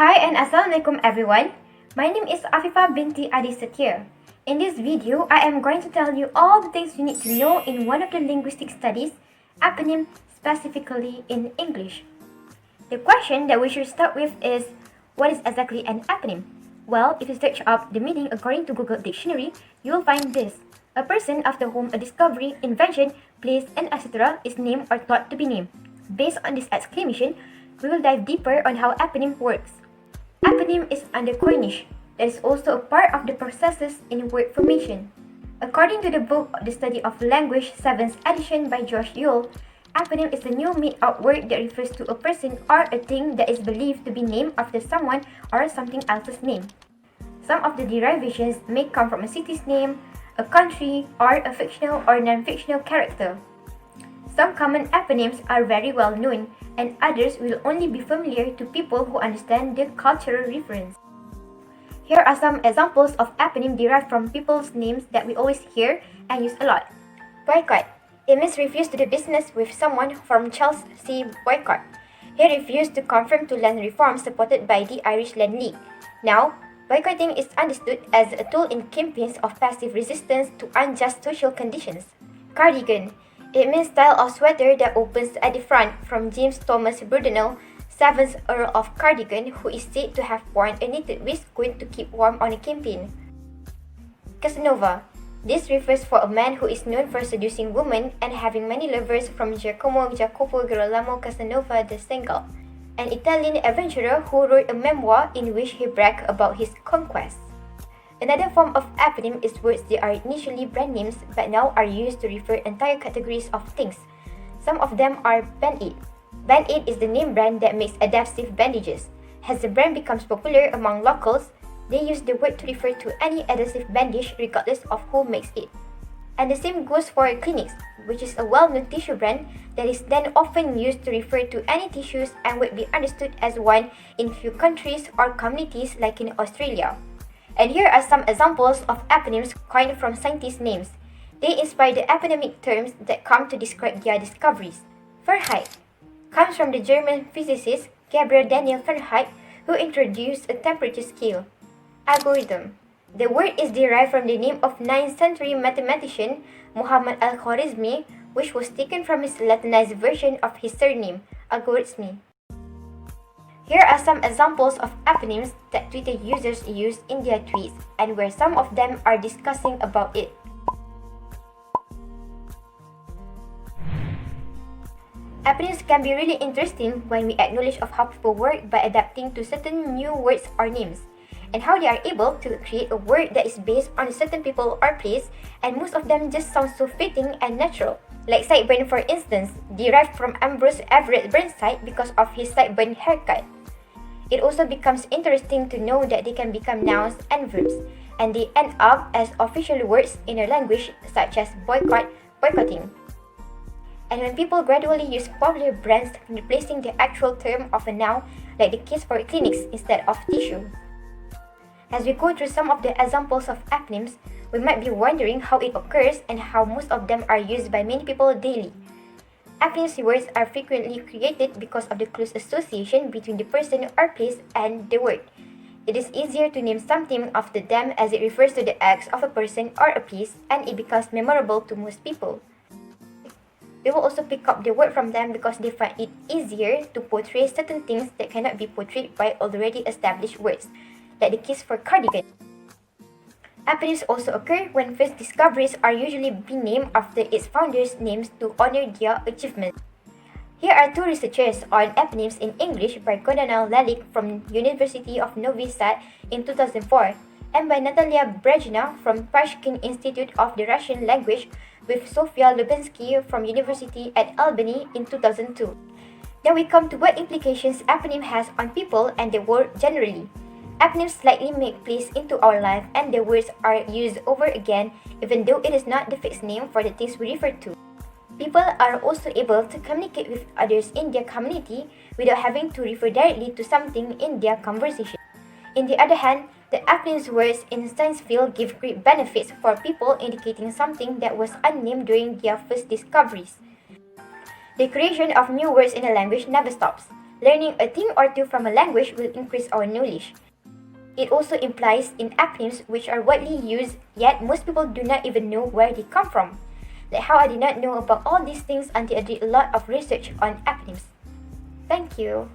Hi and Assalamualaikum everyone. My name is Afifa binti Adi Setia. In this video, I am going to tell you all the things you need to know in one of the linguistic studies, eponym, specifically in English. The question that we should start with is, what is exactly an eponym? Well, if you search up the meaning according to Google Dictionary, you will find this. A person after whom a discovery, invention, place, and etc. is named or thought to be named. Based on this exclamation, we will dive deeper on how eponym works. Eponym is under coinage, that is also a part of the processes in word formation. According to the book The Study of Language 7th edition by George Yule, eponym is a new made-up word that refers to a person or a thing that is believed to be named after someone or something else's name. Some of the derivations may come from a city's name, a country, or a fictional or non-fictional character. Some common eponyms are very well known, and others will only be familiar to people who understand the cultural reference. Here are some examples of eponym derived from people's names that we always hear and use a lot. Boycott. It means refuse to do business with someone from Chelsea boycott. He refused to conform to land reforms supported by the Irish Land League. Now, boycotting is understood as a tool in campaigns of passive resistance to unjust social conditions. Cardigan. It means style of sweater that opens at the front, from James Thomas Brudenell, 7th Earl of Cardigan, who is said to have worn a knitted waistcoat to keep warm on a campaign. Casanova. This refers for a man who is known for seducing women and having many lovers, from Giacomo Jacopo Girolamo Casanova da Sengal, an Italian adventurer who wrote a memoir in which he bragged about his conquests. Another form of eponym is words that are initially brand names but now are used to refer entire categories of things. Some of them are Band-Aid. Band-Aid is the name brand that makes adhesive bandages. As the brand becomes popular among locals, they use the word to refer to any adhesive bandage regardless of who makes it. And the same goes for Kleenex, which is a well-known tissue brand that is then often used to refer to any tissues and would be understood as one in few countries or communities like in Australia. And here are some examples of eponyms coined from scientists' names. They inspire the eponymic terms that come to describe their discoveries. Fahrenheit comes from the German physicist Gabriel Daniel Fahrenheit, who introduced a temperature scale. Algorithm. The word is derived from the name of 9th century mathematician Muhammad al-Khwarizmi, which was taken from his Latinized version of his surname, Algorithmi. Here are some examples of eponyms that Twitter users use in their tweets and where some of them are discussing about it. Eponyms can be really interesting when we acknowledge of how people work by adapting to certain new words or names, and how they are able to create a word that is based on a certain people or place, and most of them just sound so fitting and natural. Like sideburn, for instance, derived from Ambrose Everett Burnside because of his sideburn haircut. It also becomes interesting to know that they can become nouns and verbs, and they end up as official words in a language such as boycott, boycotting. And when people gradually use popular brands replacing the actual term of a noun, like the case for Kleenex instead of tissue. As we go through some of the examples of eponyms, we might be wondering how it occurs and how most of them are used by many people daily. Eponyms words are frequently created because of the close association between the person or place and the word. It is easier to name something after them as it refers to the acts of a person or a place, and it becomes memorable to most people. We will also pick up the word from them because they find it easier to portray certain things that cannot be portrayed by already established words, like the case for cardigan. Eponyms also occur when first discoveries are usually being named after its founders' names to honor their achievements. Here are two researchers on eponyms in English by Kondanal Lalik from University of Novi Sad in 2004 and by Natalia Brejina from Pushkin Institute of the Russian Language with Sofia Lubinsky from University at Albany in 2002. Then we come to what implications eponym has on people and the world generally. Eponyms slightly make place into our life and the words are used over again even though it is not the fixed name for the things we refer to. People are also able to communicate with others in their community without having to refer directly to something in their conversation. On the other hand, the eponyms words in science field give great benefits for people indicating something that was unnamed during their first discoveries. The creation of new words in a language never stops. Learning a thing or two from a language will increase our knowledge. It also implies in eponyms which are widely used, yet most people do not even know where they come from. Like how I did not know about all these things until I did a lot of research on eponyms. Thank you.